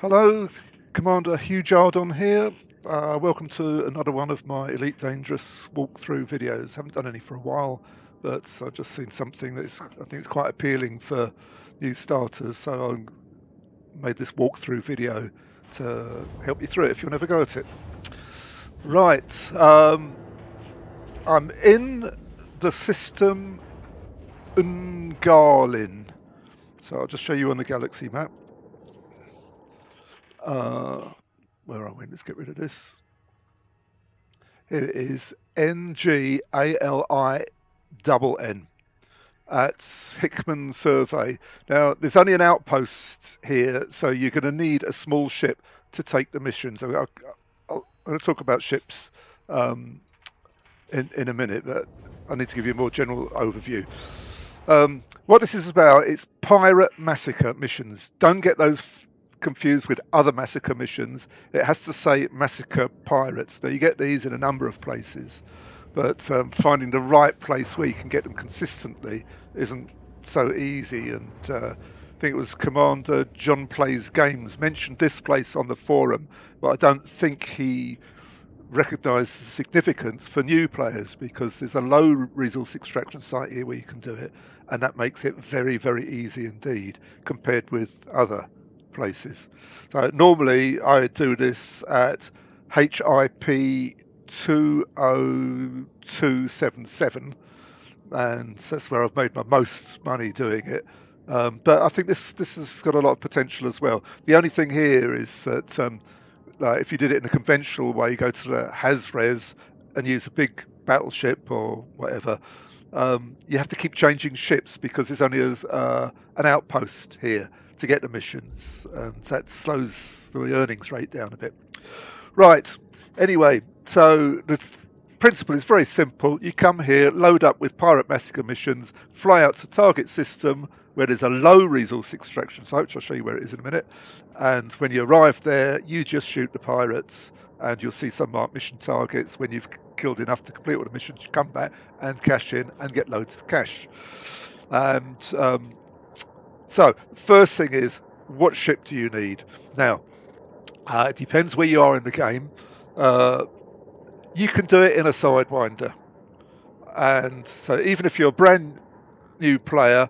Hello, Commander Hugh Jardon here. Welcome to another one of my Elite Dangerous walkthrough videos. Haven't done any for a while, but I've just seen something I think it's quite appealing for new starters, so I made this walkthrough video to help you through it if you'll never go at it. Right, I'm in the system Ungarlin, so I'll just show you on the galaxy map. Uh, where are we? Let's get rid of this. Here it is NGALINN. That's Hickman Survey. Now, there's only an outpost here, so you're going to need a small ship to take the mission. So I'm going to talk about ships um, in a minute, but I need to give you a more general overview. What this is about, it's pirate massacre missions. Don't get those confused with other massacre missions. It has to say massacre pirates. Now, you get these in a number of places, but finding the right place where you can get them consistently isn't so easy. And I think it was Commander John Plays Games mentioned this place on the forum, but I don't think he recognise the significance for new players because there's a low resource extraction site here where you can do it, and that makes it very, very easy indeed compared with other places. So normally I do this at HIP 20277, and that's where I've made my most money doing it. But I think this has got a lot of potential as well. The only thing here is that if you did it in a conventional way, you go to the Hazres and use a big battleship or whatever. You have to keep changing ships because there's only an outpost here to get the missions, and that slows the earnings rate down a bit. Right. Anyway, so the principle is very simple. You come here, load up with pirate massacre missions, fly out to target system where there's a low resource extraction site, which I'll show you where it is in a minute. And when you arrive there, you just shoot the pirates, and you'll see some marked mission targets. When you've killed enough to complete all the missions, you come back and cash in and get loads of cash. And so, first thing is, what ship do you need? Now, it depends where you are in the game. Uh, you can do it in a sidewinder, and so even if you're a brand new player,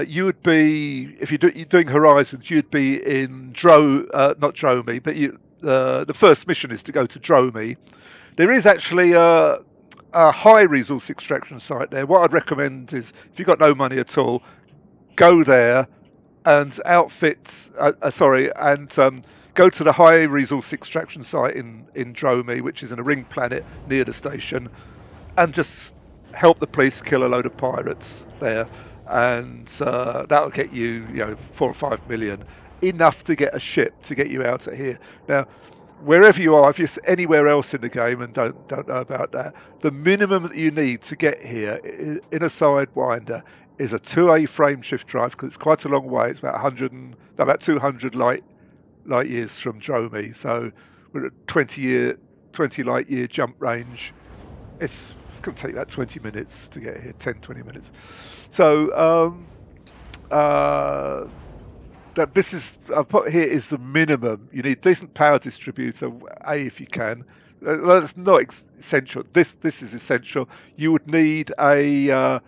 you would be you're doing Horizons, you'd be in not Dromi, but the first mission is to go to Dromi. There is actually a high resource extraction site there. What I'd recommend is if you've got no money at all, go there and go to the high resource extraction site in Dromi, which is in a ring planet near the station, and just help the police kill a load of pirates there, and that'll get you, 4 or 5 million, enough to get a ship to get you out of here. Now, wherever you are, if you're anywhere else in the game and don't know about that, the minimum that you need to get here in a sidewinder is a 2A frame shift drive because it's quite a long way. It's about 200 light years from Dromi, so we're at 20 light year jump range. It's going to take about 20 minutes to get here, 10, 20 minutes. So that this is I've put here is the minimum. You need decent power distributor, if you can. That's not essential. This is essential. You would need a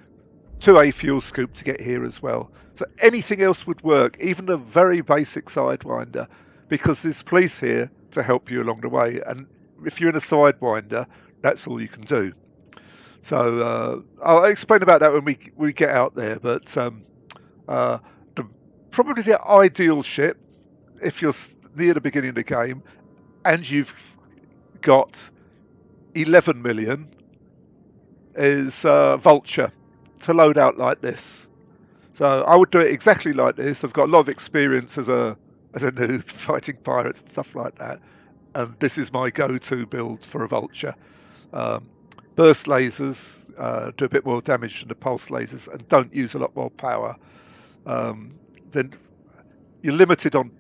2A fuel scoop to get here as well. So anything else would work, even a very basic sidewinder, because there's police here to help you along the way. And if you're in a sidewinder, that's all you can do. So I'll explain about that when we get out there. But uh, the, probably the ideal ship, if you're near the beginning of the game and you've got 11 million, is Vulture to load out like this. So I would do it exactly like this. I've got a lot of experience as a noob fighting pirates and stuff like that, and this is my go-to build for a Vulture. Um, Burst lasers do a bit more damage than the pulse lasers and don't use a lot more power. Then you're limited on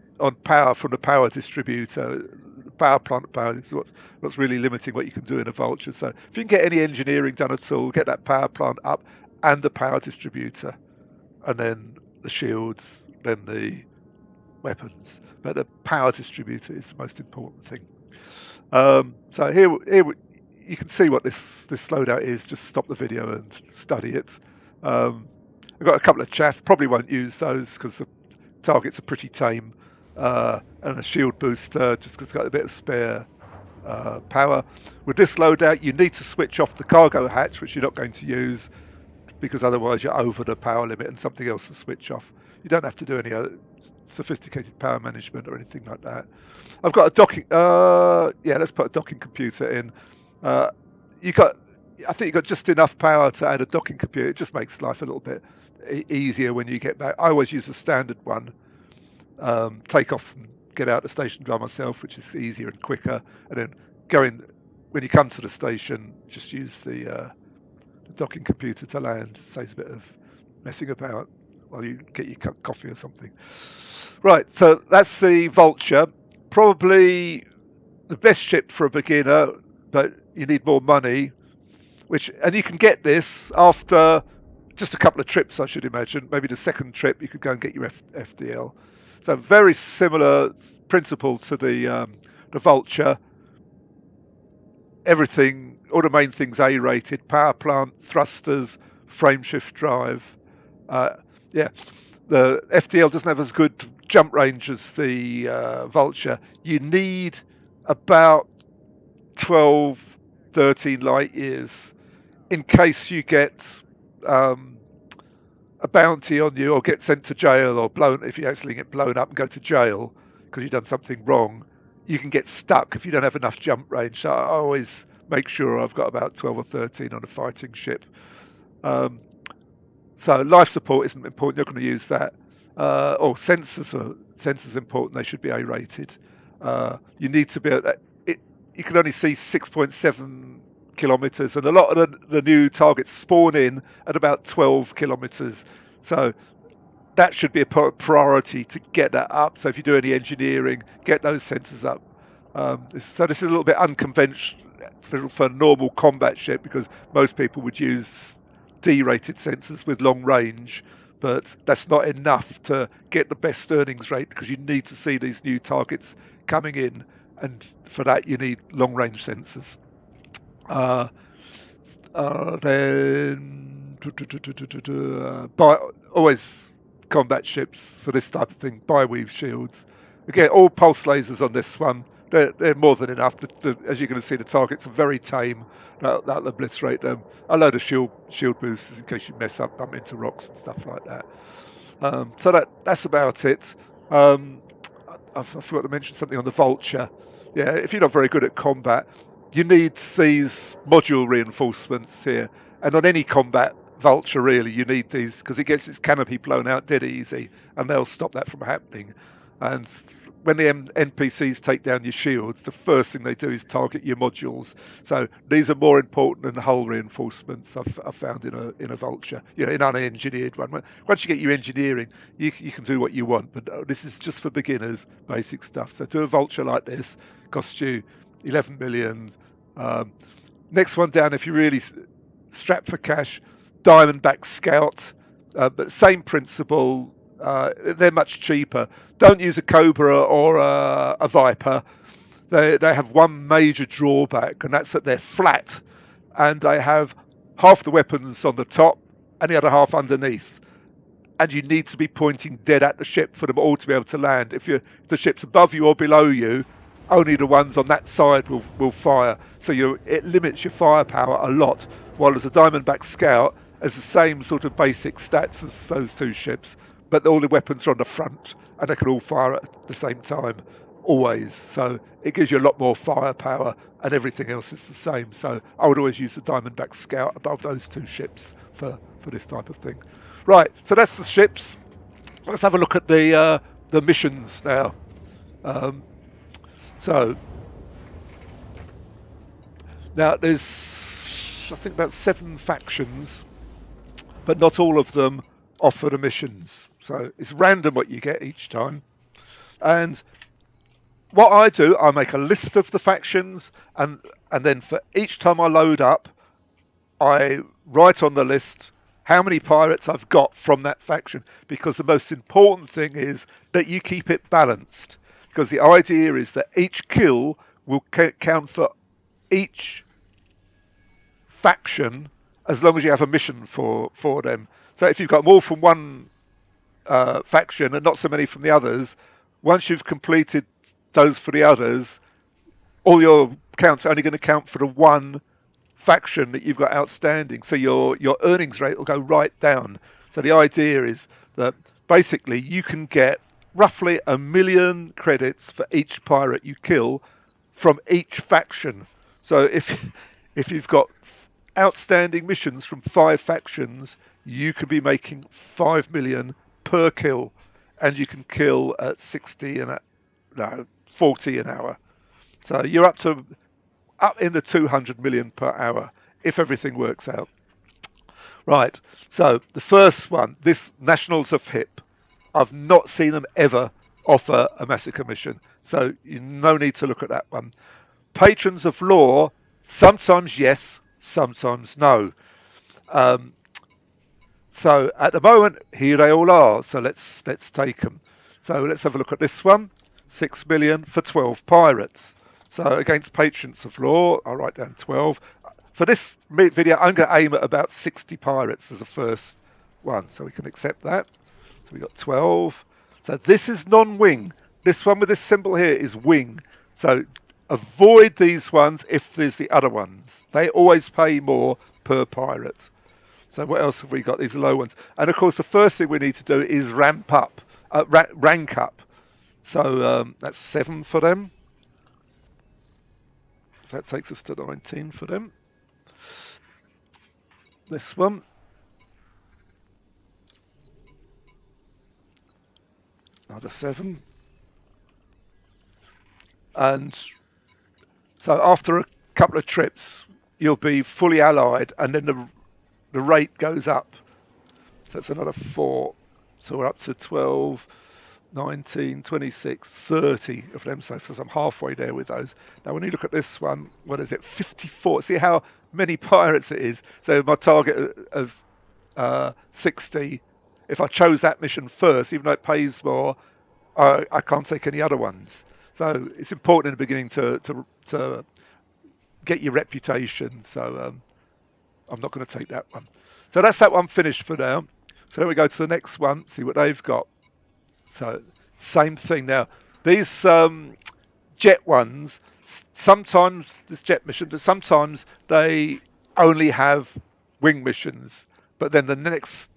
power from the power distributor. The power plant power is what's really limiting what you can do in a Vulture. So if you can get any engineering done at all, get that power plant up and the power distributor, and then the shields, then weapons, but the power distributor is the most important thing. So you can see what this loadout is. Just stop the video and study it. Um, I've got a couple of chaff. Probably won't use those because the targets are pretty tame, and a shield booster just because it's got a bit of spare power. With this loadout, you need to switch off the cargo hatch, which you're not going to use because otherwise you're over the power limit and something else to switch off. You don't have to do any sophisticated power management or anything like that. I've got a docking. Yeah, let's put a docking computer in. Uh, you got. I think you got just enough power to add a docking computer. It just makes life a little bit easier when you get back. I always use a standard one. Take off and get out the station by myself, which is easier and quicker. And then go in when you come to the station. Just use the docking computer to land. Saves a bit of messing about while you get your cup of coffee or something. Right, so that's the Vulture. Probably the best ship for a beginner, but you need more money. And you can get this after just a couple of trips, I should imagine. Maybe the second trip you could go and get your FDL. So very similar principle to the Vulture. Everything, all the main things A-rated: power plant, thrusters, frameshift drive. Yeah, the FDL doesn't have as good jump range as the Vulture. You need about 12, 13 light years in case you get a bounty on you or get sent to jail or blown. If you actually get blown up and go to jail because you've done something wrong, you can get stuck if you don't have enough jump range. So I always make sure I've got about 12 or 13 on a fighting ship. So life support isn't important. You're going to use that. Sensors important. They should be A-rated. You need to be able to, you can only see 6.7 kilometers, and a lot of the new targets spawn in at about 12 kilometers. So that should be a priority to get that up. So if you do any engineering, get those sensors up. So this is a little bit unconventional for a normal combat ship because most people would use D-rated sensors with long range, but that's not enough to get the best earnings rate because you need to see these new targets coming in, and for that you need long range sensors. Then always combat ships for this type of thing, bi-weave shields. Again, all pulse lasers on this one. They're more than enough. As you're going to see, the targets are very tame. That'll obliterate them. A load of shield boosters in case you mess up, bump into rocks and stuff like that. So that's about it. I forgot to mention something on the Vulture. Yeah, if you're not very good at combat, you need these module reinforcements here. And on any combat Vulture, really, you need these because it gets its canopy blown out dead easy, and they'll stop that from happening. And when the NPCs take down your shields, the first thing they do is target your modules. So these are more important than the hull reinforcements I've found in a Vulture, in an unengineered one. Once you get your engineering, you can do what you want, but this is just for beginners, basic stuff. So do a Vulture like this, costs you 11 million. Next one down, if you really strapped for cash, Diamondback Scout, but same principle. They're much cheaper. Don't use a Cobra or a Viper. They have one major drawback, and that's that they're flat, and they have half the weapons on the top and the other half underneath. And you need to be pointing dead at the ship for them all to be able to land. If the ship's above you or below you, only the ones on that side will fire. So it limits your firepower a lot. While as a Diamondback Scout has the same sort of basic stats as those two ships, but all the weapons are on the front and they can all fire at the same time, always. So it gives you a lot more firepower, and everything else is the same. So I would always use the Diamondback Scout above those two ships for this type of thing. Right, so that's the ships. Let's have a look at the missions now. So now there's, I think, about 7 factions, but not all of them offer the missions. So it's random what you get each time. And what I do, I make a list of the factions, and then for each time I load up, I write on the list how many pirates I've got from that faction, because the most important thing is that you keep it balanced. Because the idea is that each kill will count for each faction as long as you have a mission for them. So if you've got more from one faction and not so many from the others, once you've completed those for the others, all your counts are only going to count for the one faction that you've got outstanding. So your earnings rate will go right down. So the idea is that basically you can get roughly 1 million credits for each pirate you kill from each faction. So if you've got outstanding missions from 5 factions, you could be making 5 million per kill, and you can kill at 60 and no 40 an hour. So you're up in the 200 million per hour if everything works out. Right. So the first one, this Nationals of Hip, I've not seen them ever offer a massacre mission, so you no need to look at that one. Patrons of Law, sometimes yes, sometimes no. Um, so at the moment, here they all are. So let's take them. So let's have a look at this one. 6 million for 12 pirates. So against Patrons of Law, I'll write down 12. For this video, I'm going to aim at about 60 pirates as a first one. So we can accept that. So we got 12. So this is non-wing. This one with this symbol here is wing. So avoid these ones if there's the other ones. They always pay more per pirate. So what else have we got? These low ones. And of course, the first thing we need to do is rank up. So that's 7 for them. That takes us to 19 for them. This one. Another 7. And so after a couple of trips, you'll be fully allied, and then the rate goes up. So it's another 4. So we're up to 12, 19, 26, 30 of them. So I'm halfway there with those. Now, when you look at this one, what is it? 54. See how many pirates it is? So my target of 60. If I chose that mission first, even though it pays more, I can't take any other ones. So it's important in the beginning to get your reputation. So I'm not going to take that one. So that's that one finished for now. So then we go to the next one, see what they've got. So same thing now. These jet ones, sometimes this jet mission, but sometimes they only have wing missions. But then the next,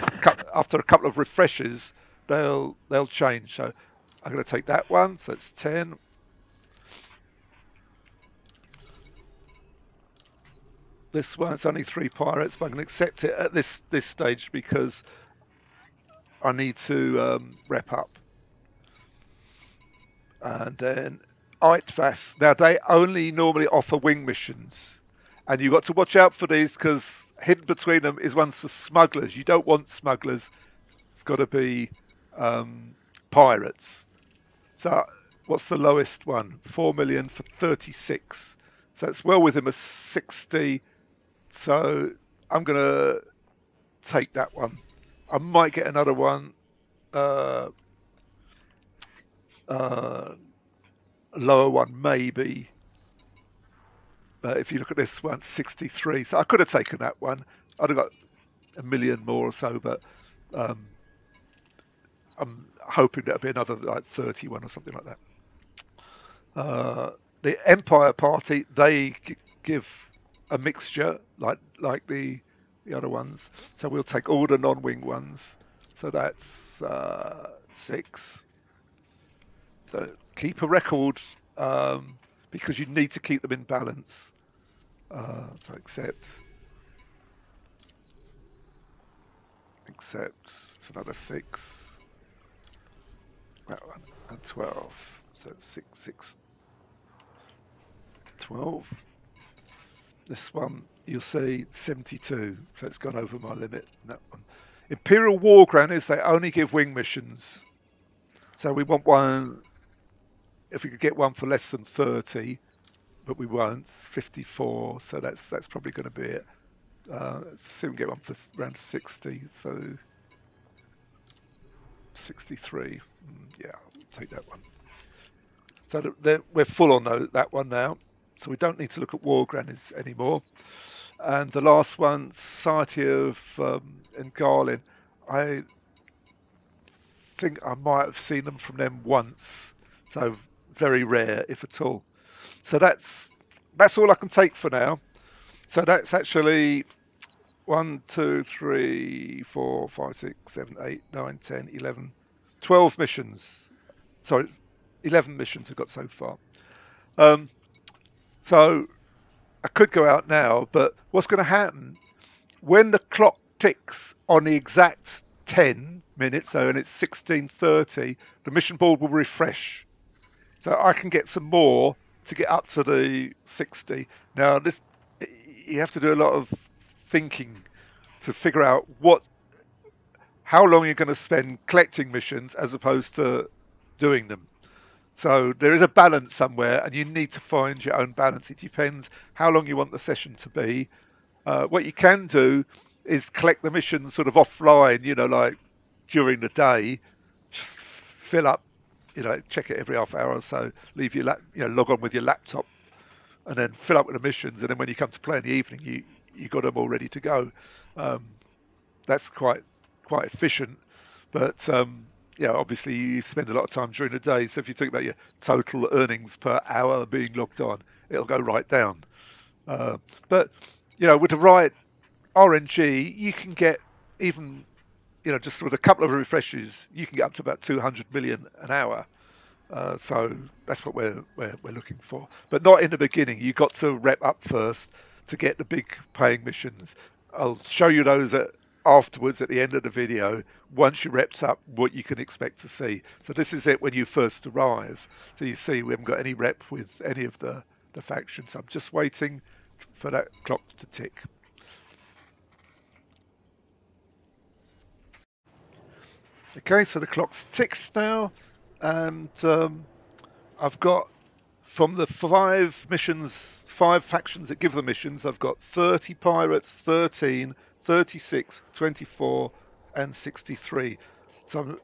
after a couple of refreshes, they'll change. So I'm going to take that one. So it's 10. This one, it's only 3 pirates, but I can accept it at this stage because I need to rep up. And then ITVAS. Now, they only normally offer wing missions. And you've got to watch out for these because hidden between them is ones for smugglers. You don't want smugglers. It's got to be pirates. So what's the lowest one? 4 million for 36. So it's well within a 60. So I'm going to take that one. I might get another one. Lower one maybe, but if you look at this one, 63. So I could have taken that one. I'd have got 1 million more or so, but I'm hoping that'll be another like 31 or something like that. The Empire Party, they give a mixture like the other ones. So we'll take all the non-wing ones. So that's 6. So keep a record because you need to keep them in balance. So accept. It's another 6. That one and 12. So it's 6, 6, 12. This one you'll see 72. So it's gone over my limit. That one. Imperial War Grammars, they only give wing missions. So we want one. If we could get one for less than 30, but we won't. 54, so that's probably going to be it. Let's see if we can get one for around 60. So 63. Yeah, I'll take that one. So we're full on that one now. So we don't need to look at war grannies anymore. And the last one, Society of Garlin. I think I might have seen them from them once. So very rare, if at all. So that's all I can take for now. So that's actually 1, 2, 3, 4, 5, 6, 7, 8, 9, 10, 11, 12 missions. Sorry, 11 missions I've got so far. Um, so I could go out now, but what's going to happen when the clock ticks on the exact 10 minutes, so and it's 16:30, the mission board will refresh. So I can get some more to get up to the 60. Now, this you have to do a lot of thinking to figure out how long you're going to spend collecting missions as opposed to doing them. So there is a balance somewhere, and you need to find your own balance. It depends how long you want the session to be. What you can do is collect the missions sort of offline, like during the day. Just fill up, check it every half hour or so. Leave log on with your laptop, and then fill up with the missions. And then when you come to play in the evening, you got them all ready to go. Um, that's quite efficient. But obviously you spend a lot of time during the day. So if you think about your total earnings per hour being logged on, it'll go right down. Uh, but with the right RNG, you can get even just with a couple of refreshes, you can get up to about 200 million an hour. So that's what we're looking for, but not in the beginning. You got to rep up first to get the big paying missions. I'll show you those afterwards at the end of the video. Once you repped up, what you can expect to see. So this is it when you first arrive. So you see we haven't got any rep with any of the factions. I'm just waiting for that clock to tick. Okay, so the clock's ticked now, and I've got from the five factions that give the missions, I've got 30 pirates, 13, 36, 24, and 63. So I'm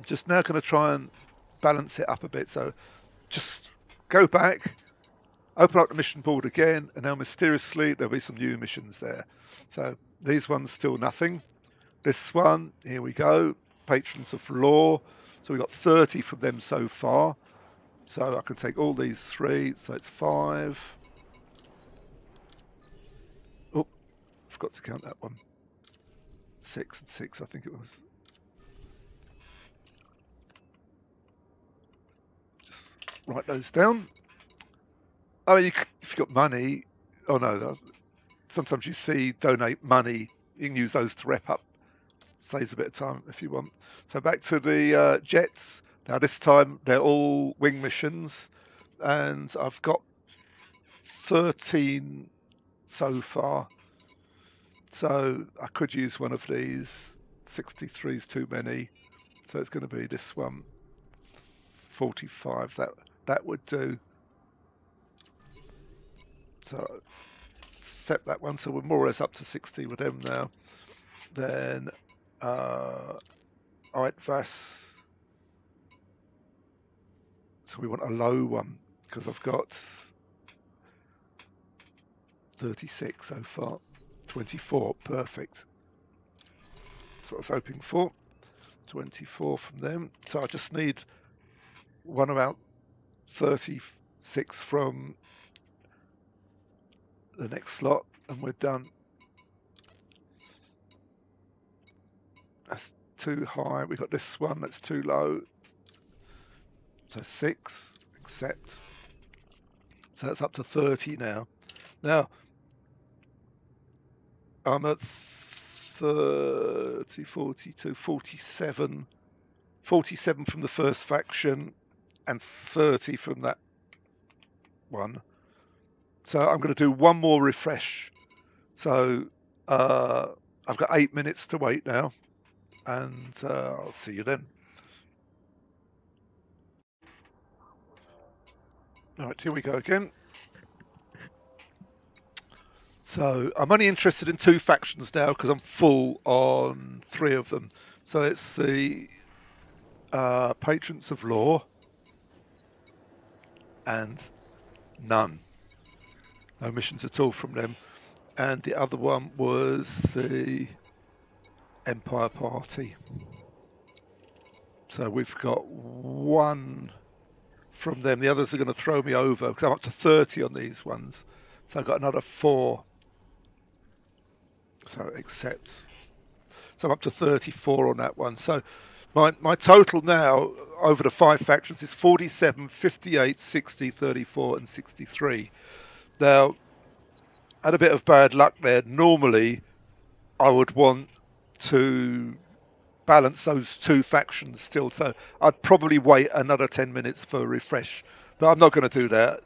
just now going to try and balance it up a bit. So just go back, open up the mission board again, and now mysteriously there'll be some new missions there. So these ones still nothing. This one, here we go, Patrons of Law. So we've got 30 from them so far. So I can take all these three, so it's 5. Oh, forgot to count that one. 6 and 6, I think it was. Just write those down. I mean, if you've got money, oh no, sometimes you see donate money. You can use those to rep up. Saves a bit of time if you want. So back to the jets. Now this time they're all wing missions, and I've got 13 so far. So I could use one of these. 63 is too many. So it's going to be this one. 45. That would do. So set that one. So we're more or less up to 60 with them now. Then ITVAS. So we want a low one because I've got 36 so far. 24. Perfect. That's what I was hoping for. 24 from them. So I just need one about 36 from the next slot, and we're done. That's too high. We've got this one that's too low. So 6, accept. So that's up to 30 now. Now, I'm at 30, 42, 47. 47 from the first faction and 30 from that one. So I'm going to do one more refresh. So I've got 8 minutes to wait now, and I'll see you then. All right, here we go again. So I'm only interested in two factions now because I'm full on three of them. So it's the Patrons of Law and none, no missions at all from them. And the other one was the Empire Party. So we've got one from them. The others are going to throw me over because I'm up to 30 on these ones. So I've got another four. So it accepts. So I'm up to 34 on that one. So my total now over the five factions is 47, 58, 60, 34, and 63. Now, I had a bit of bad luck there. Normally, I would want to balance those two factions still. So I'd probably wait another 10 minutes for a refresh. But I'm not going to do that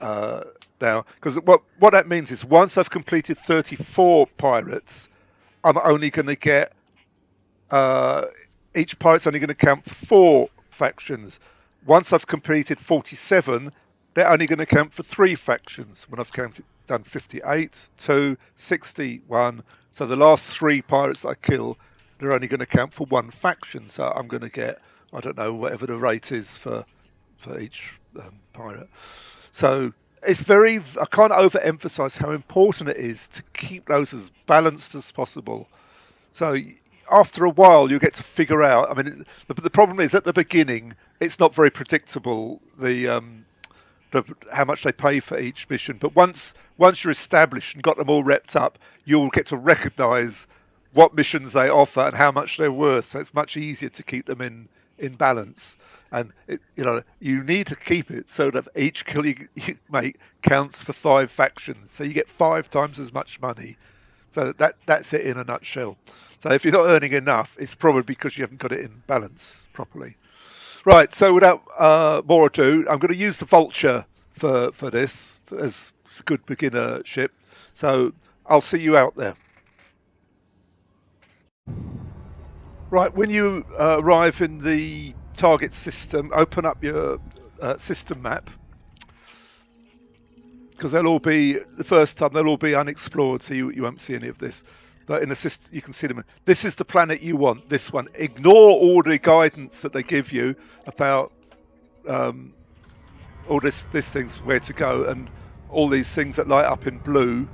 uh, now. Because what that means is once I've completed 34 pirates, I'm only going to get uh, each pirate's only going to count for four factions. Once I've completed 47, they're only going to count for three factions. When I've done 58, 2, 61. So the last three pirates I kill, they're only going to count for one faction. So I'm going to get, I don't know, whatever the rate is for each pirate. So it's very, I can't overemphasize how important it is to keep those as balanced as possible. So after a while, you get to figure out. I mean, the problem is at the beginning, it's not very predictable. How much they pay for each mission, but once you're established and got them all repped up, you'll get to recognise what missions they offer and how much they're worth. So it's much easier to keep them in balance. And you need to keep it so that each kill you make counts for five factions. So you get five times as much money. So that's it in a nutshell. So if you're not earning enough, it's probably because you haven't got it in balance properly. Right. So without more ado, I'm going to use the Vulture for this as a good beginner ship. So I'll see you out there. Right. When you arrive in the target system, open up your system map because they'll all be the first time they'll all be unexplored, so you won't see any of this. But in the system, you can see them. This is the planet you want. This one. Ignore all the guidance that they give you about all this thing's where to go, and all these things that light up in blue.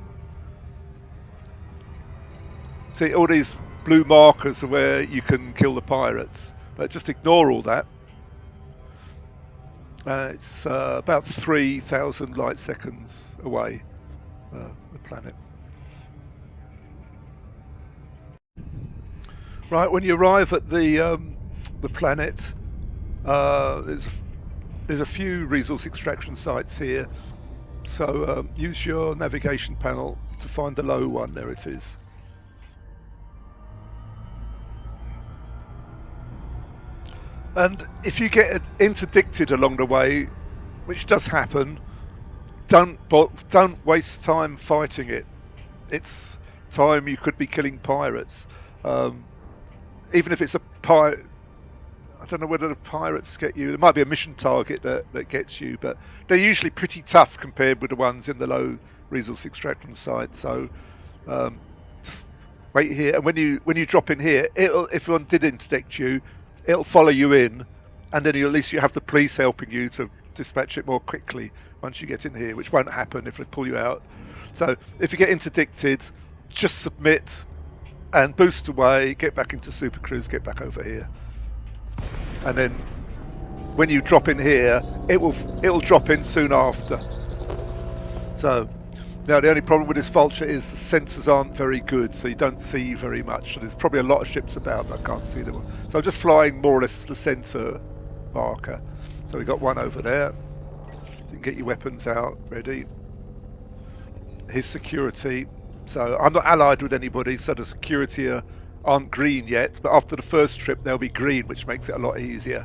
See, all these blue markers are where you can kill the pirates. But just ignore all that. It's about 3,000 light seconds away, the planet. Right, when you arrive at the planet, there's a few resource extraction sites here. So use your navigation panel to find the low one. There it is. And if you get interdicted along the way, which does happen, don't waste time fighting it. It's time you could be killing pirates. Even if it's a pirate, I don't know whether the pirates get you. There might be a mission target that gets you, but they're usually pretty tough compared with the ones in the low resource extraction site. So just wait here, and when you drop in here, if one did interdict you, it'll follow you in, and then at least you have the police helping you to dispatch it more quickly once you get in here, which won't happen if they pull you out. So if you get interdicted, just submit and boost away, get back into Super Cruise, get back over here. And then when you drop in here, it'll drop in soon after. So now the only problem with this Vulture is the sensors aren't very good, so you don't see very much. So there's probably a lot of ships about, but I can't see them. So I'm just flying more or less to the sensor marker. So we've got one over there. You can get your weapons out ready. His security. So I'm not allied with anybody, so the security aren't green yet, but after the first trip they'll be green, which makes it a lot easier.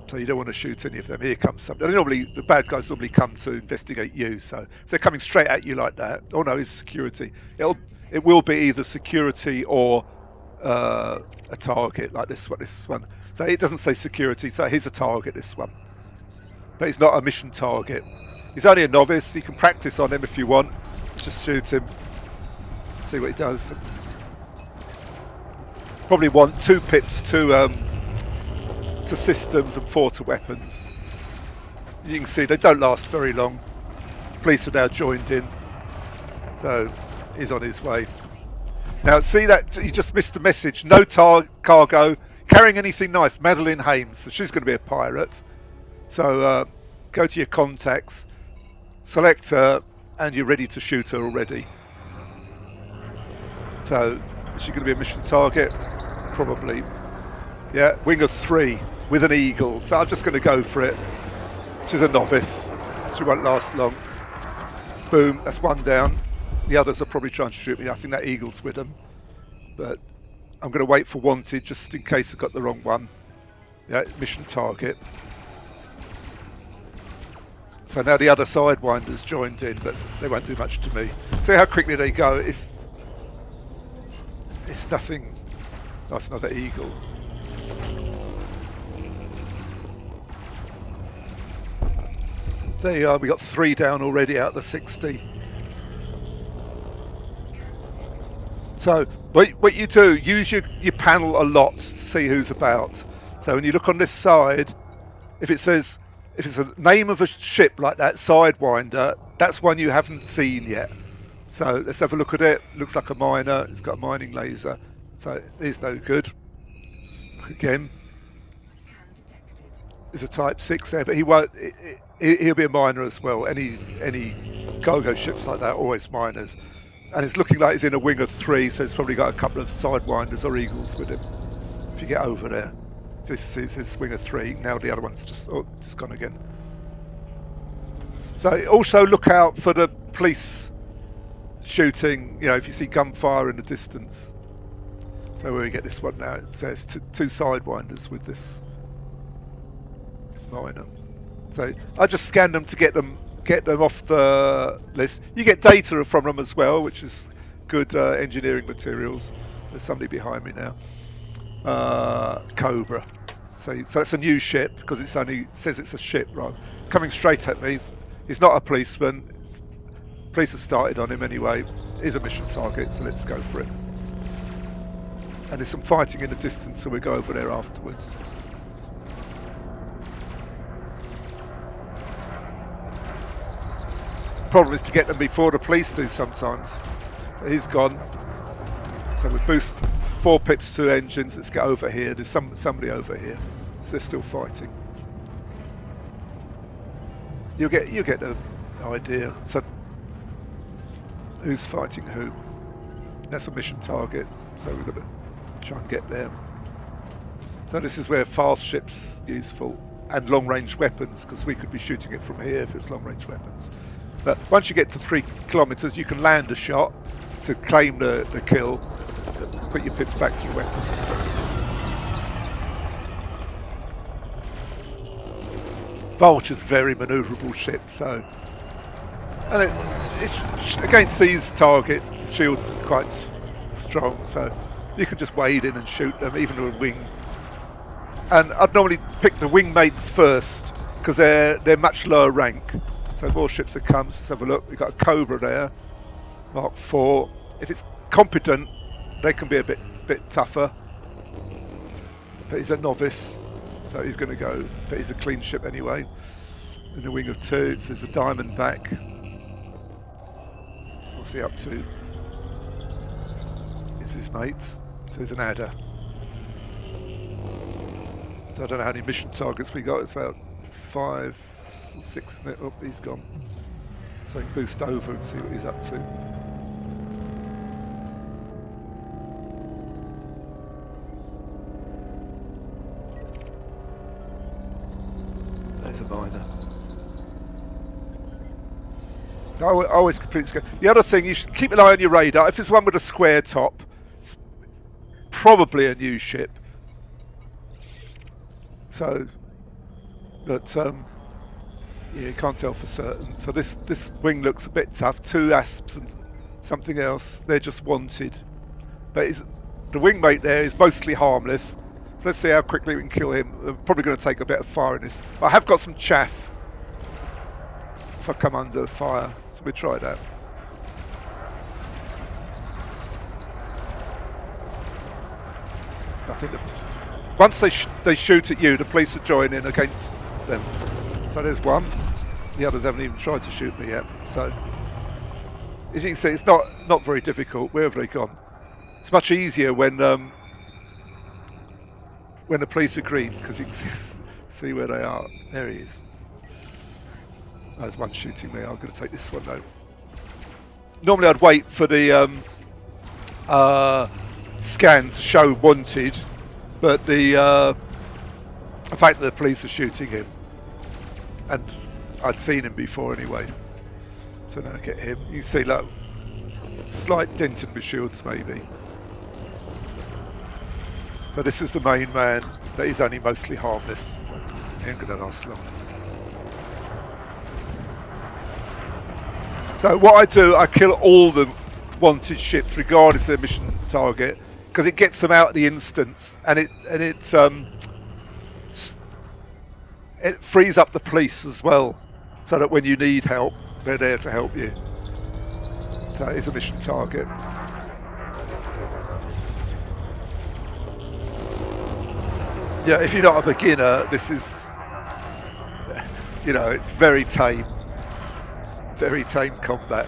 So you don't want to shoot any of them. Here comes something. The bad guys normally come to investigate you. So if they're coming straight at you like that, oh no, it's security. It will be either security or a target like this one. So it doesn't say security. So here's a target. This one. but he's not a mission target. He's only a novice. You can practice on him if you want. Just shoot him, see what he does. Probably want 2 pips to systems and 4 to weapons. You can see they don't last very long. Police are now joined in, so he's on his way. Now see that you just missed the message. No cargo, carrying anything nice. Madeline Hames, so she's going to be a pirate. So go to your contacts, select her, and you're ready to shoot her already. So is she going to be a mission target? Probably. Yeah, wing of 3 with an eagle. So I'm just going to go for it. She's a novice. She won't last long. Boom, that's 1 down. The others are probably trying to shoot me. I think that eagle's with them. But I'm going to wait for wanted just in case I got the wrong one. Yeah, mission target. So now the other sidewinders joined in, but they won't do much to me. See how quickly they go. It's nothing. That's another eagle. There you are. We got 3 down already out of the 60. So what you do, use your panel a lot to see who's about. So when you look on this side, if it's a name of a ship like that, Sidewinder, that's one you haven't seen yet. So let's have a look at it. Looks like a miner. It's got a mining laser. So it's no good. Again, there's a Type 6 there, but he won't. He'll be a miner as well. Any cargo ships like that are always miners. And it's looking like he's in a wing of 3, so he's probably got a couple of sidewinders or eagles with him. If you get over there, this is his wing of 3. Now the other one's just gone again. So also look out for the police shooting. You know, if you see gunfire in the distance. So where we get this one now, it says 2 sidewinders with this miner. So I just scan them to get them off the list. You get data from them as well, which is good engineering materials. There's somebody behind me now. Cobra. So that's a new ship because it's only says it's a ship, right? Coming straight at me. He's not a policeman. Police have started on him anyway. He's a mission target, so let's go for it. And there's some fighting in the distance, so we'll go over there afterwards. Problem is to get them before the police do sometimes. So he's gone. So we boost 4 pips to engines. Let's get over here. There's somebody over here. So they're still fighting. You'll get the idea. So who's fighting who? That's a mission target. So we're going to try and get them. So this is where fast ships useful and long-range weapons, because we could be shooting it from here if it's long-range weapons. But once you get to 3 kilometres, you can land a shot to claim the kill. Put your pips back to your weapons. Vulture's very manoeuvrable ship, so and it's against these targets. The shields are quite strong, so you can just wade in and shoot them, even with a wing. And I'd normally pick the wing mates first because they're much lower rank. So more ships have come. Let's have a look. We've got a Cobra there, Mark 4. If it's competent, they can be a bit tougher. But he's a novice, so he's going to go. But he's a clean ship anyway. In the wing of 2, so there's a Diamondback. What's he up to? It's his mates. So he's an adder. So I don't know how many mission targets we got. It's about 5, 6, isn't it? Oh, he's gone. So we can boost over and see what he's up to. There's a miner. I always completely scared. The other thing, you should keep an eye on your radar. If it's one with a square top, it's probably a new ship. So, but yeah, you can't tell for certain. So this wing looks a bit tough. 2 asps and something else. They're just wanted. But the wingmate there is mostly harmless. So let's see how quickly we can kill him. We're probably going to take a bit of fire in this. I have got some chaff if I come under fire. So we try that. I think that once they shoot at you, the police will join in against them. So there's one. The others haven't even tried to shoot me yet. So as you can see, it's not very difficult. Where have they gone? It's much easier when the police are green, because you can see where they are. There he is. There's one shooting me. I'm going to take this one though. Normally I'd wait for the scan to show wanted, but the fact that the police are shooting him, and I'd seen him before anyway, so now I get him. You see, like, slight dent in my shields maybe. So this is the main man, that is only mostly harmless, so he ain't going to last long. So what I do, I kill all the wanted ships regardless of their mission target, because it gets them out the instance, and it frees up the police as well, so that when you need help, they're there to help you. So it is a mission target. Yeah, if you're not a beginner, this is, it's very tame combat.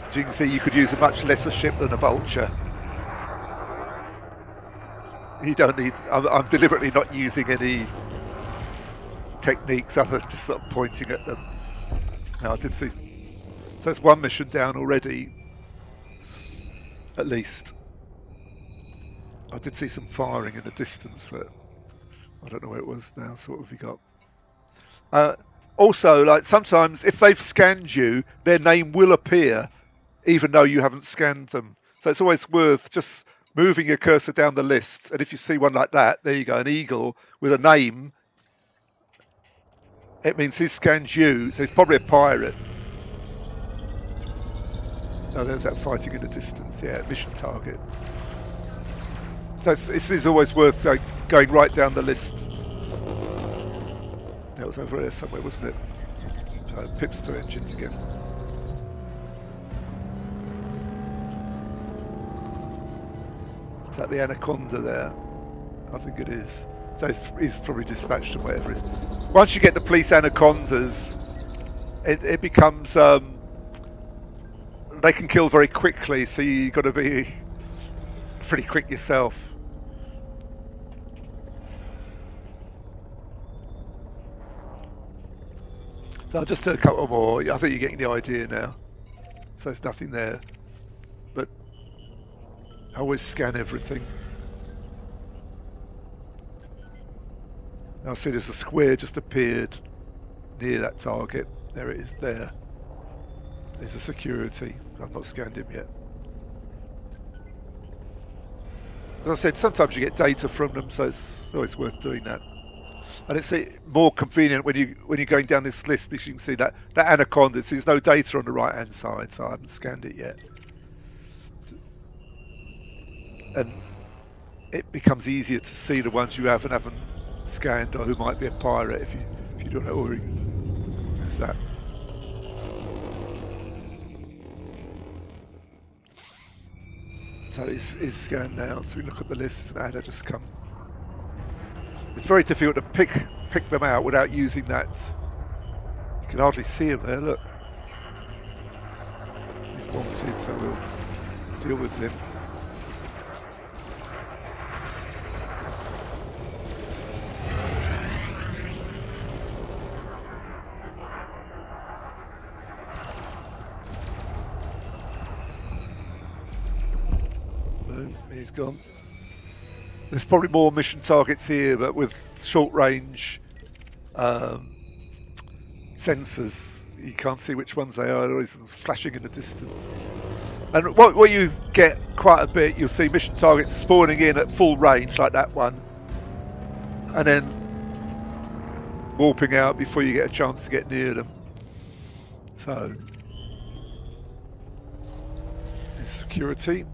As you can see, you could use a much lesser ship than a vulture. You don't need. I'm deliberately not using any techniques other than just sort of pointing at them. Now I did see. So it's one mission down already, at least. I did see some firing in the distance, but I don't know where it was now. So what have we got? Also, like, sometimes if they've scanned you, their name will appear, even though you haven't scanned them. So it's always worth just moving your cursor down the list, and if you see one like that, there you go, an eagle with a name, it means he's scanned you, so he's probably a pirate. Oh, there's that fighting in the distance. Yeah, mission target. So it is always worth going right down the list. That was over there somewhere, wasn't it? So pips to engines again. Is that the Anaconda there? I think it is. So he's probably dispatched and whatever it is. Once you get the police Anacondas, it becomes they can kill very quickly, so you've got to be pretty quick yourself. So I'll just do a couple more. I think you're getting the idea now. So there's nothing there, but I always scan everything. Now I see there's a square just appeared near that target. There it is there. There's a security. I've not scanned him yet. As I said, sometimes you get data from them, so it's always worth doing that. And it's more convenient when you're going down this list, because you can see that Anaconda, there's no data on the right hand side, so I haven't scanned it yet. And it becomes easier to see the ones you haven't scanned, or who might be a pirate if you don't know who's that. So it's scanned now, so we look at the list, and Ada just come. It's very difficult to pick them out without using that. You can hardly see him there, look. He's wanted, so we'll deal with him. Boom, he's gone. There's probably more mission targets here, but with short range sensors, you can't see which ones they are. They're always flashing in the distance. And what you get quite a bit, you'll see mission targets spawning in at full range, like that one, and then warping out before you get a chance to get near them. So, there's security.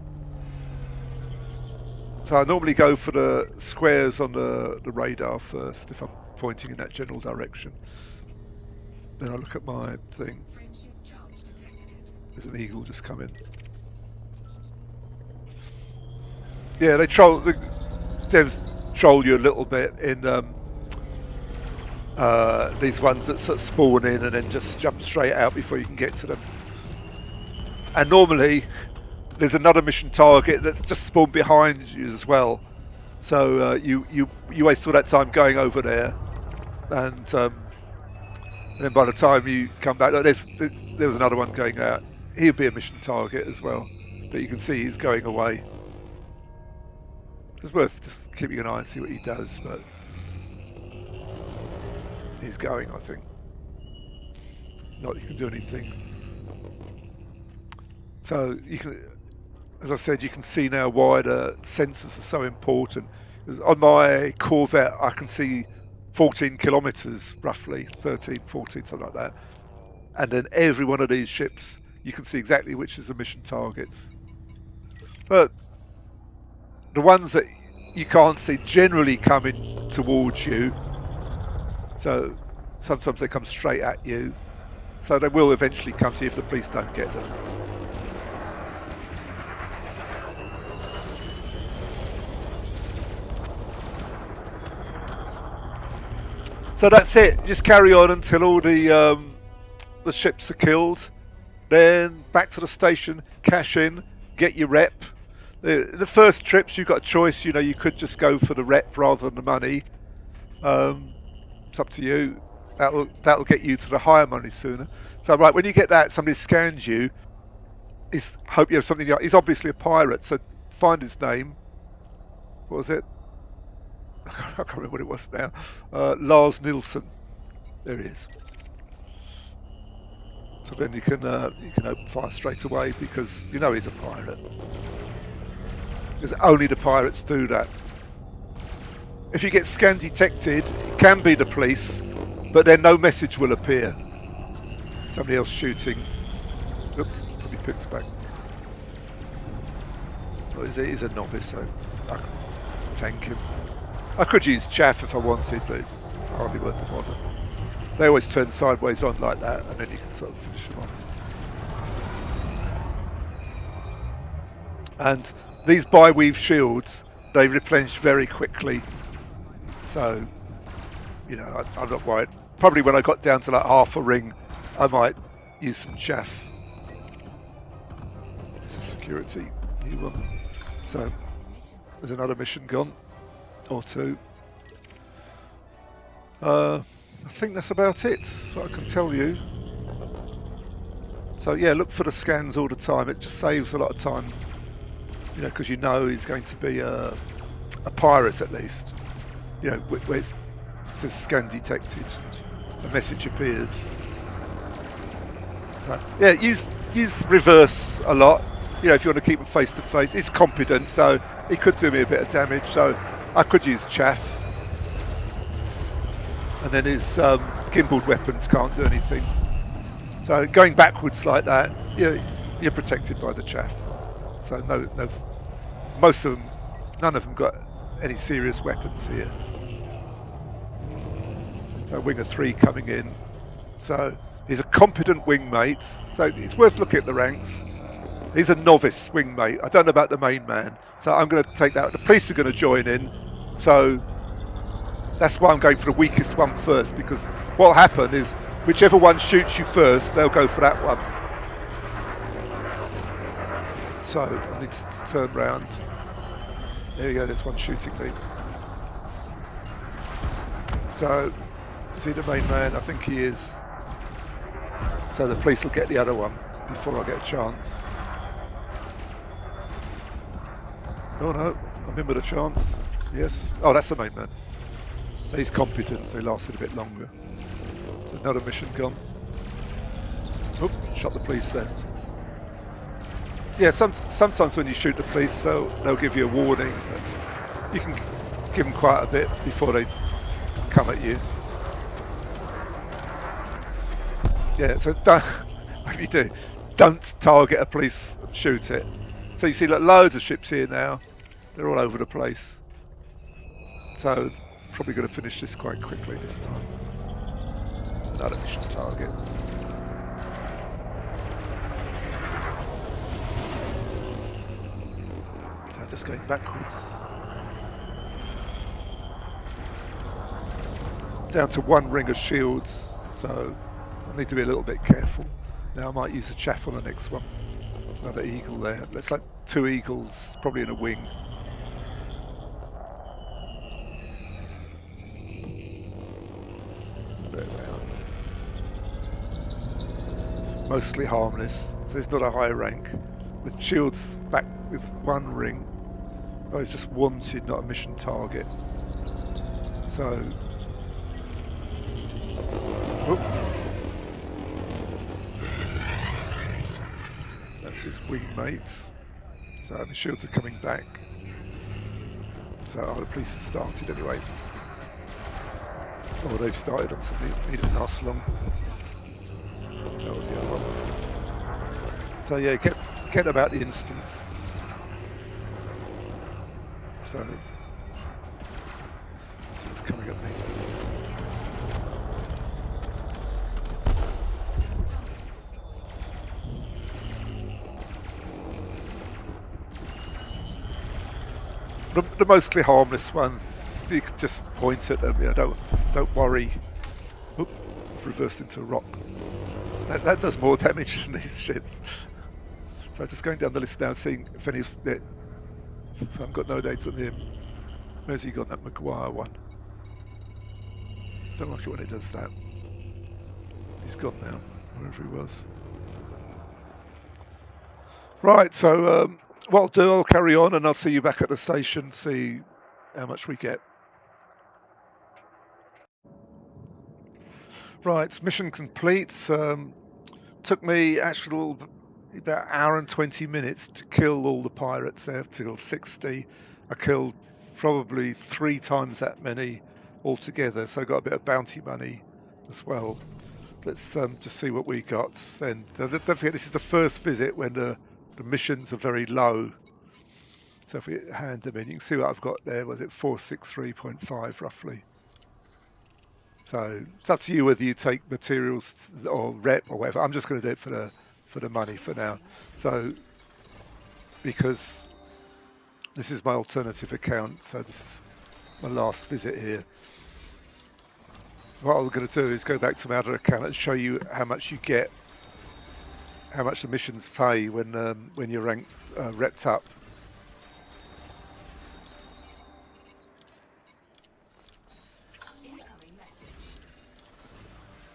So I normally go for the squares on the radar first, if I'm pointing in that general direction. Then I look at my thing. There's an eagle just come in. Yeah, they troll. The devs troll you a little bit in these ones that sort of spawn in and then just jump straight out before you can get to them. And normally there's another mission target that's just spawned behind you as well. So you waste all that time going over there, and then by the time you come back, there was another one going out. He'll be a mission target as well, but you can see he's going away. It's worth just keeping an eye and see what he does, but he's going, I think. Not that you can do anything. So you can, as I said, you can see now why the sensors are so important. On my Corvette, I can see 14 kilometers, roughly 13, 14, something like that. And then every one of these ships, you can see exactly which is the mission targets. But the ones that you can't see generally coming towards you. So sometimes they come straight at you. So they will eventually come to you if the police don't get them. So that's it. Just carry on until all the ships are killed. Then back to the station, cash in, get your rep. The first trips you've got a choice. You know, you could just go for the rep rather than the money. It's up to you. That'll get you to the higher money sooner. So right, when you get that, somebody scans you. Hope you have something. He's obviously a pirate. So find his name. What was it? I can't remember what it was now. Lars Nilsson. There he is. So then you can open fire straight away because you know he's a pirate. Because only the pirates do that. If you get scan detected, it can be the police, but then no message will appear. Somebody else shooting. Oops, probably picks back. Well, he's a novice, so I can tank him. I could use chaff if I wanted, but it's hardly worth the bother. They always turn sideways on like that, and then you can sort of finish them off. And these bi-weave shields, they replenish very quickly. So, you know, I'm not worried. Probably when I got down to like half a ring, I might use some chaff. This is security, new one. So, there's another mission gone, or two. I think that's about it, what I can tell you. So yeah, look for the scans all the time. It just saves a lot of time, you know, because you know he's going to be a pirate at least. You know, where it says scan detected, and a message appears. Yeah, use reverse a lot. You know, if you want to keep him face to face. He's competent, so he could do me a bit of damage. So I could use chaff. And then his gimbaled weapons can't do anything. So going backwards like that, you're protected by the chaff. So no, most of them, none of them got any serious weapons here. So winger 3 coming in. So he's a competent wingmate. So it's worth looking at the ranks. He's a novice wingmate. I don't know about the main man. So I'm going to take that. The police are going to join in. So that's why I'm going for the weakest one first, because what will happen is whichever one shoots you first, they'll go for that one. So I need to turn round. There you go, there's one shooting me. So, is he the main man? I think he is. So the police will get the other one before I get a chance. Oh no, I'm in with a chance. Yes. Oh, that's the main man. So he's competent, so he lasted a bit longer. So another mission gone. Oop, shot the police there. Yeah, sometimes when you shoot the police, they'll give you a warning. You can give them quite a bit before they come at you. Yeah, so if you do, don't target a police and shoot it. So you see like loads of ships here now. They're all over the place. So probably going to finish this quite quickly this time. another mission target. So just going backwards. Down to one ring of shields, so I need to be a little bit careful. Now I might use a chaff on the next one. There's another eagle there. It's like two eagles, probably in a wing. There they are. Mostly harmless, so it's not a high rank. With shields back with one ring. Oh, it's just wanted, not a mission target. So, whoop. That's his wingmates. So the shields are coming back. So the police have started anyway. Oh, they've started on something that didn't last long. That was the other one. So yeah, get about the instance. So it's coming at me. The mostly harmless ones, you can just point at them. Don't worry. Oop, I've reversed into a rock. That does more damage than these ships. So just going down the list now, seeing if any of it. I've got no dates on him. Where's he got that Maguire one? Don't like it when it does that. He's gone now, wherever he was. Right, so what I'll do, I'll carry on and I'll see you back at the station, see how much we get. Right, mission complete. Took me actually about an hour and 20 minutes to kill all the pirates there, to kill 60. I killed probably 3 times that many altogether, so I got a bit of bounty money as well. Let's just see what we got. And don't forget, this is the first visit when the missions are very low. So if we hand them in, you can see what I've got there. Was it 463.5 roughly? So it's up to you whether you take materials or rep or whatever. I'm just going to do it for the money for now. So because this is my alternative account, so this is my last visit here. What I'm going to do is go back to my other account and show you how much you get, how much the missions pay when you're ranked repped up.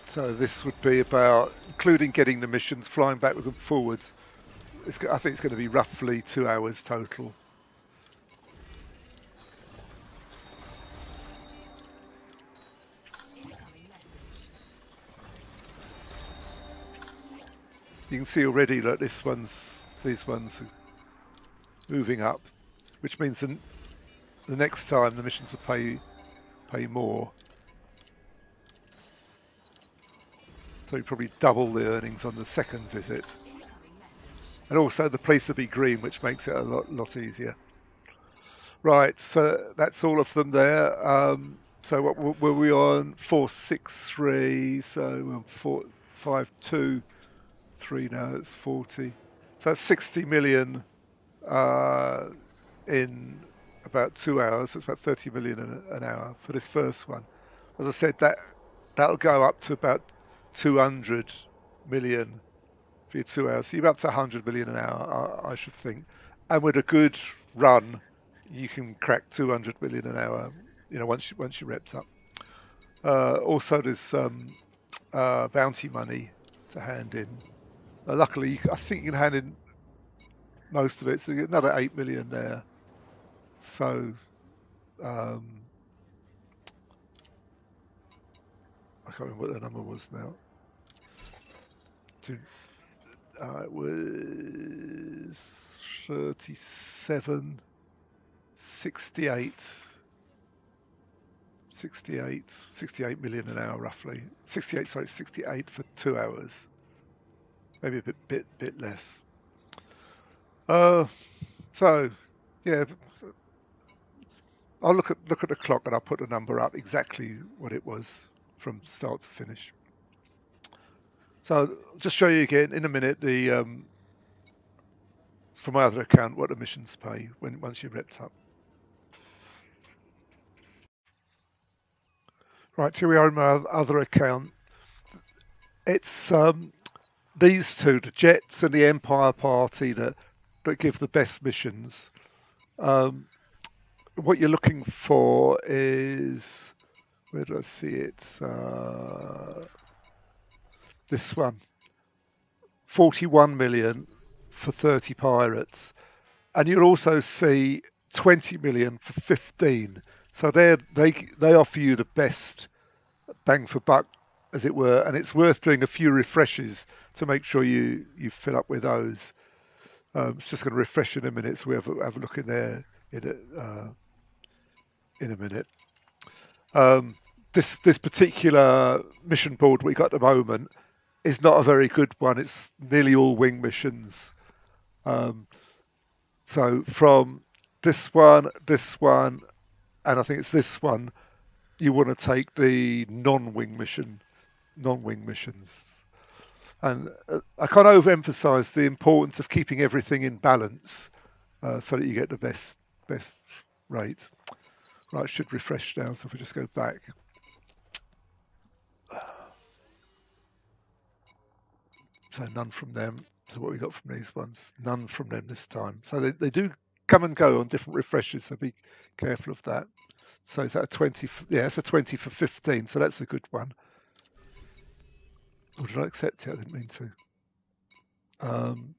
So this would be about, including getting the missions, flying backwards and forwards. I think it's going to be roughly 2 hours total. You can see already that these ones are moving up, which means the next time the missions will pay more. So you probably double the earnings on the second visit. And also the place will be green, which makes it a lot easier. Right, so that's all of them there. So what were we on? 463, so we're on 452. Now, it's 40. So that's 60 million in about 2 hours. That's about 30 million an hour for this first one. As I said, that'll go up to about 200 million for your 2 hours. So you're up to 100 million an hour, I should think. And with a good run, you can crack 200 million an hour. Once you repped up. Also, there's bounty money to hand in. Luckily, I think you can hand in most of it, so you get another 8 million there. So I can't remember what the number was now. It was 37, 68 million an hour roughly. 68 for 2 hours. Maybe a bit less. So yeah, I'll look at the clock and I'll put the number up exactly what it was from start to finish. So I'll just show you again in a minute the from my other account what the missions pay when once you're repped up. Right, here we are in my other account. It's these two, the Jets and the Empire Party, that give the best missions. Um, what you're looking for is, where do I see it? This one, 41 million for 30 pirates, and you'll also see 20 million for 15. So they offer you the best bang for buck, as it were, and it's worth doing a few refreshes to make sure you fill up with those. It's just going to refresh in a minute, so we have a look in there in a minute. Um, this particular mission board we got at the moment is not a very good one. It's nearly all wing missions. Um, so from this one, and I think it's this one, you want to take the non-wing missions. And I can't overemphasize the importance of keeping everything in balance so that you get the best rate. Right, it should refresh now. So if we just go back, so none from them. So what we got from these ones, none from them this time. So they do come and go on different refreshes. So be careful of that. So is that a 20? Yeah, it's a 20 for 15. So that's a good one. Or did I accept it? I didn't mean to. Um,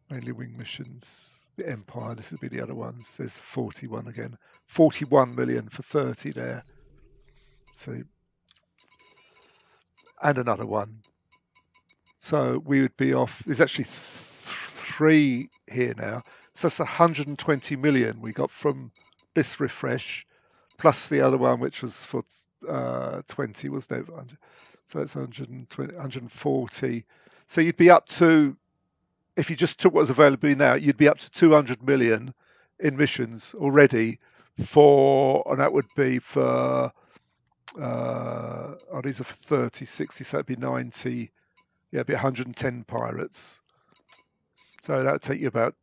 mainly wing missions. The Empire. This would be the other ones. There's 41 again. 41 million for 30 there. So and another one. So we would be off. There's actually three here now. So that's 120 million we got from this refresh, plus the other one which was for 20, wasn't it? So that's 120, 140. So you'd be up to, if you just took what was available now, you'd be up to 200 million in missions already and that would be for, these are for 30, 60, so that'd be 90, yeah, it'd be 110 pirates. So that would take you about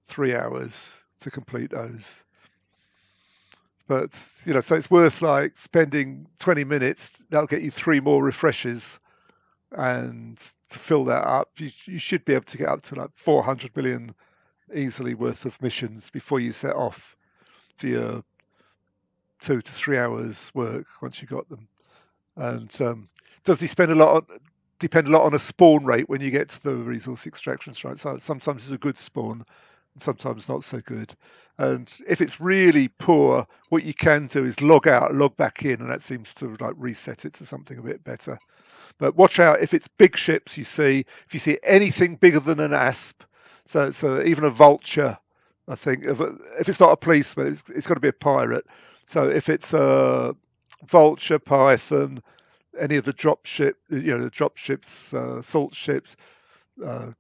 3 hours to complete those. But so it's worth like spending 20 minutes. That'll get you three more refreshes, and to fill that up, you should be able to get up to like 400 million easily worth of missions before you set off for your 2 to 3 hours work once you got them. And does he depend a lot on a spawn rate when you get to the resource extraction strike? So sometimes it's a good spawn, and sometimes not so good. And if it's really poor, what you can do is log out, log back in, and that seems to like reset it to something a bit better. But watch out if it's big ships. If you see anything bigger than an asp, so even a vulture, I think if it's not a policeman, it's got to be a pirate. So if it's a vulture, python, any of the drop ship, the drop ships, salt ships,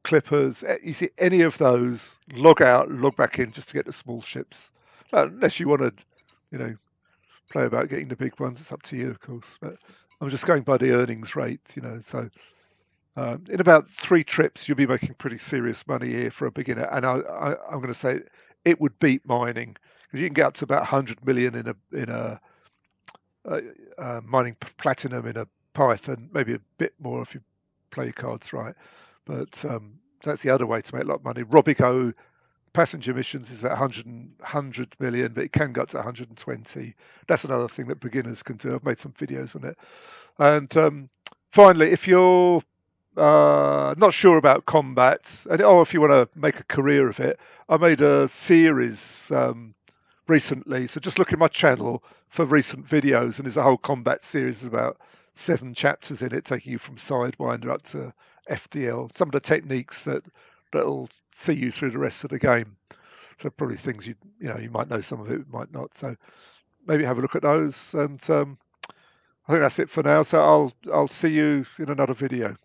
clippers, you see any of those, log out, log back in just to get the small ships. Unless you want to, you know, play about getting the big ones, it's up to you, of course. But I'm just going by the earnings rate. So in about 3 trips, you'll be making pretty serious money here for a beginner. And I'm going to say it would beat mining because you can get up to about 100 million in a mining platinum in a Python, maybe a bit more if you play your cards right. But that's the other way to make a lot of money. Robico passenger missions is about 100 million, but it can go up to 120. That's another thing that beginners can do. I've made some videos on it. And finally, if you're not sure about combat, or if you want to make a career of it, I made a series recently. So just look at my channel for recent videos, and there's a whole combat series of about 7 chapters in it, taking you from Sidewinder up to FDL. Some of the techniques that'll see you through the rest of the game. So probably things you might know some of it, might not. So maybe have a look at those. And I think that's it for now. So I'll see you in another video.